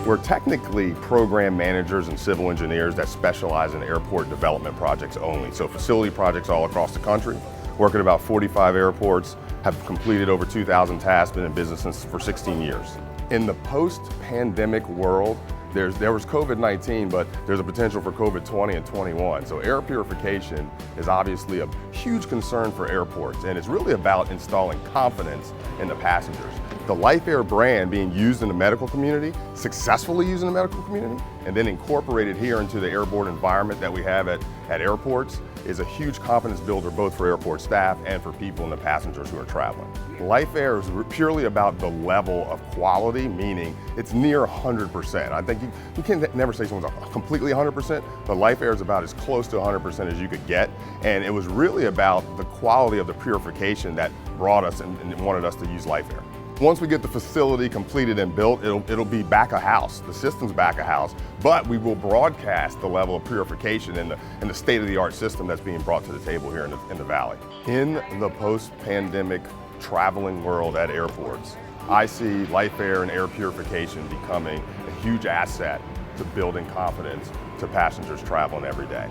We're technically program managers and civil engineers that specialize in airport development projects only. So facility projects all across the country, work at about 45 airports, have completed over 2,000 tasks, been in business for 16 years. In the post-pandemic world, there was COVID-19, but there's a potential for COVID-20 and 21. So air purification is obviously a huge concern for airports, and it's really about installing confidence in the passengers. The LifeAire brand being used in the medical community, successfully used in the medical community, and then incorporated here into the airborne environment that we have at airports is a huge confidence builder both for airport staff and for people and the passengers who are traveling. LifeAire is purely about the level of quality, meaning it's near 100%. I think you can never say someone's completely 100%, but LifeAire is about as close to 100% as you could get. And it was really about the quality of the purification that brought us and wanted us to use LifeAire. Once we get the facility completed and built, it'll be back of house. The system's back of house, but we will broadcast the level of purification and the state-of-the-art system that's being brought to the table here in the Valley. In the post-pandemic traveling world at airports, I see LifeAire and air purification becoming a huge asset to building confidence to passengers traveling every day.